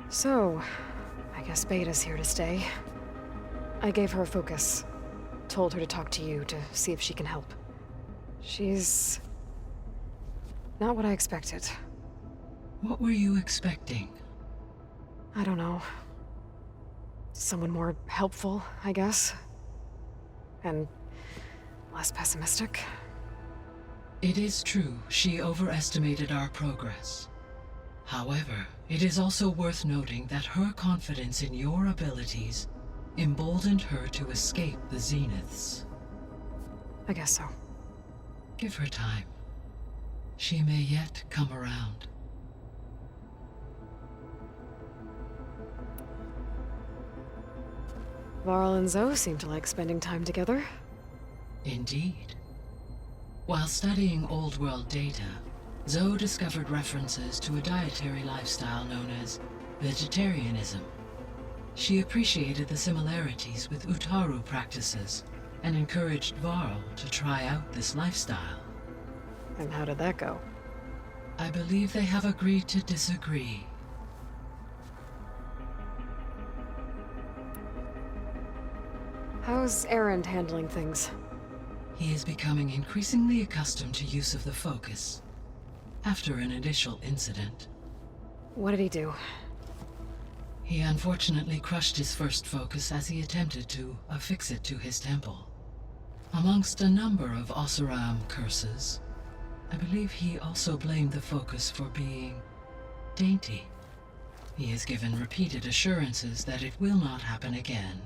So, I guess Beta's here to stay. I gave her a focus. Told her to talk to you to see if she can help. She's... not what I expected. What were you expecting? I don't know. Someone more helpful, I guess. And less pessimistic. It is true, she overestimated our progress. However, it is also worth noting that her confidence in your abilities emboldened her to escape the Zeniths. I guess so. Give her time. She may yet come around. Varl and Zoe seem to like spending time together. Indeed. While studying Old World data, Zoe discovered references to a dietary lifestyle known as vegetarianism. She appreciated the similarities with Utaru practices and encouraged Varl to try out this lifestyle. And how did that go? I believe they have agreed to disagree. How's Erend handling things? He is becoming increasingly accustomed to use of the focus, after an initial incident. What did he do? He unfortunately crushed his first focus as he attempted to affix it to his temple. Amongst a number of Oseram curses, I believe he also blamed the focus for being dainty. He has given repeated assurances that it will not happen again.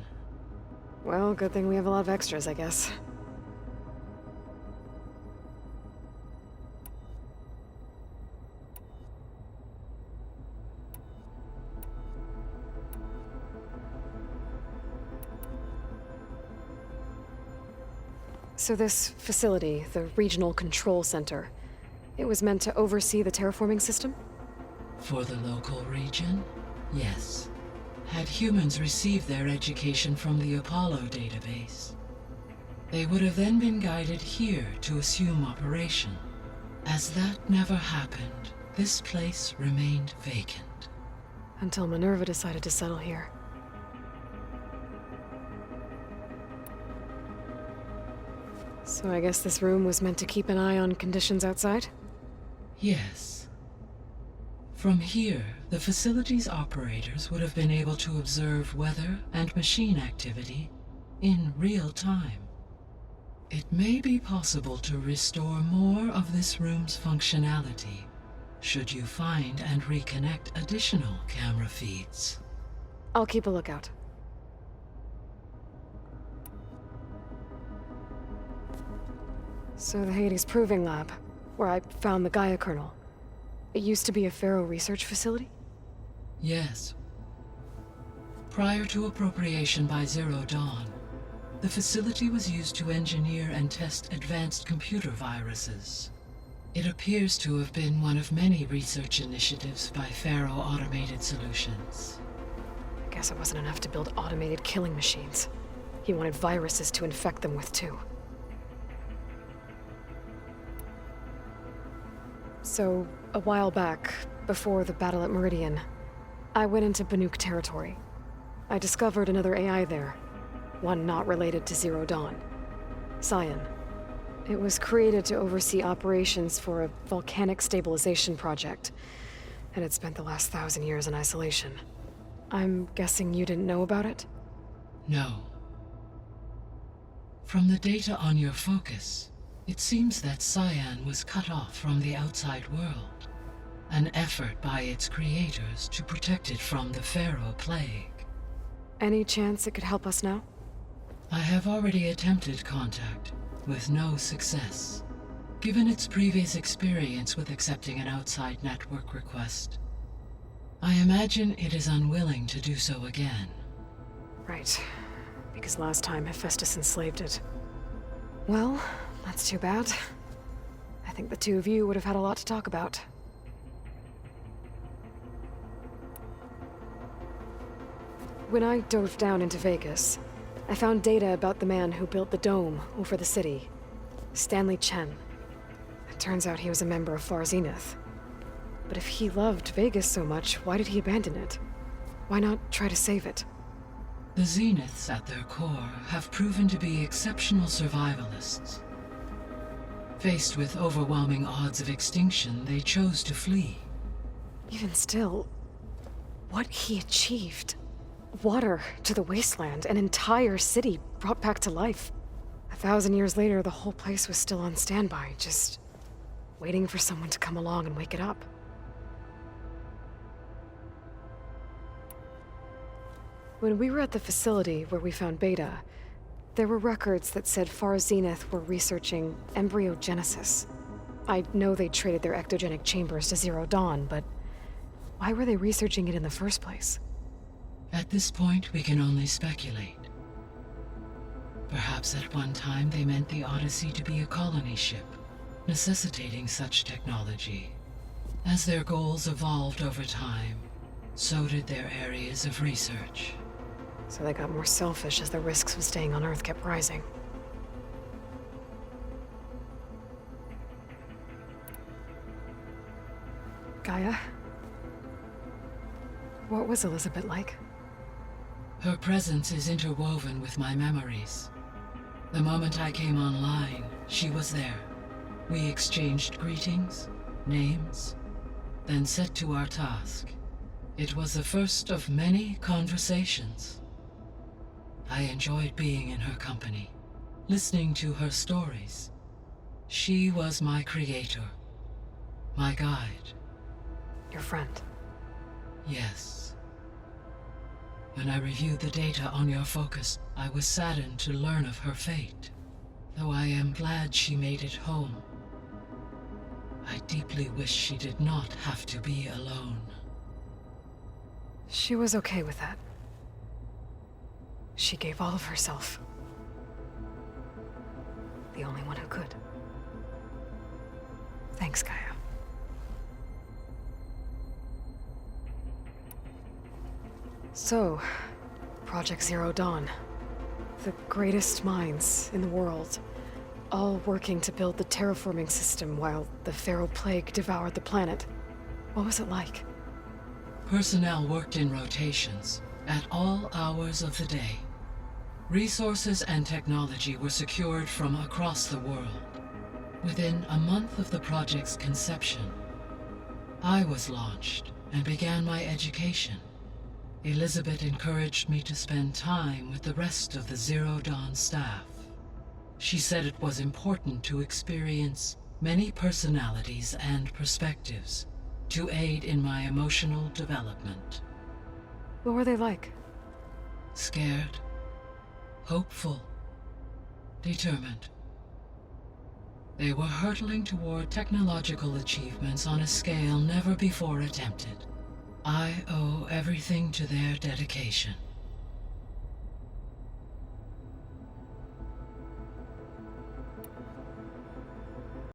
Well, good thing we have a lot of extras, I guess. So this facility, the Regional Control Center, it was meant to oversee the terraforming system? For the local region, yes. Had humans received their education from the Apollo database, they would have then been guided here to assume operation. As that never happened, this place remained vacant. Until Minerva decided to settle here. So I guess this room was meant to keep an eye on conditions outside? Yes. From here, the facility's operators would have been able to observe weather and machine activity in real time. It may be possible to restore more of this room's functionality, should you find and reconnect additional camera feeds. I'll keep a lookout. So the Hades Proving Lab, where I found the Gaia kernel. It used to be a Pharaoh research facility? Yes. Prior to appropriation by Zero Dawn, the facility was used to engineer and test advanced computer viruses. It appears to have been one of many research initiatives by Pharaoh Automated Solutions. I guess it wasn't enough to build automated killing machines. He wanted viruses to infect them with too. So, a while back, before the battle at Meridian, I went into Banuk territory. I discovered another AI there, one not related to Zero Dawn. Cyan. It was created to oversee operations for a volcanic stabilization project, and it spent the last 1,000 years in isolation. I'm guessing you didn't know about it? No. From the data on your focus, it seems that Cyan was cut off from the outside world, an effort by its creators to protect it from the Pharaoh Plague. Any chance it could help us now? I have already attempted contact, with no success. Given its previous experience with accepting an outside network request, I imagine it is unwilling to do so again. Right. Because last time Hephaestus enslaved it. Well, that's too bad. I think the two of you would have had a lot to talk about. When I dove down into Vegas, I found data about the man who built the dome over the city, Stanley Chen. It turns out he was a member of Far Zenith. But if he loved Vegas so much, why did he abandon it? Why not try to save it? The Zeniths at their core have proven to be exceptional survivalists. Faced with overwhelming odds of extinction, they chose to flee. Even still, what he achieved. Water to the wasteland, an entire city brought back to life. 1,000 years later, the whole place was still on standby, just waiting for someone to come along and wake it up. When we were at the facility where we found Beta, there were records that said Far Zenith were researching embryogenesis. I know they traded their ectogenic chambers to Zero Dawn, but why were they researching it in the first place? At this point, we can only speculate. Perhaps at one time they meant the Odyssey to be a colony ship, necessitating such technology. As their goals evolved over time, so did their areas of research. So they got more selfish as the risks of staying on Earth kept rising. Gaia? What was Elizabeth like? Her presence is interwoven with my memories. The moment I came online, she was there. We exchanged greetings, names, then set to our task. It was the first of many conversations. I enjoyed being in her company, listening to her stories. She was my creator, my guide. Your friend. Yes. When I reviewed the data on your focus, I was saddened to learn of her fate, though I am glad she made it home. I deeply wish she did not have to be alone. She was okay with that. She gave all of herself. The only one who could. Thanks, Gaia. So, Project Zero Dawn. The greatest minds in the world, all working to build the terraforming system while the Pharaoh Plague devoured the planet. What was it like? Personnel worked in rotations, at all hours of the day. Resources and technology were secured from across the world. Within a month of the project's conception, I was launched and began my education. Elizabeth encouraged me to spend time with the rest of the Zero Dawn staff. She said it was important to experience many personalities and perspectives to aid in my emotional development. What were they like? Scared, hopeful, determined. They were hurtling toward technological achievements on a scale never before attempted. I owe everything to their dedication.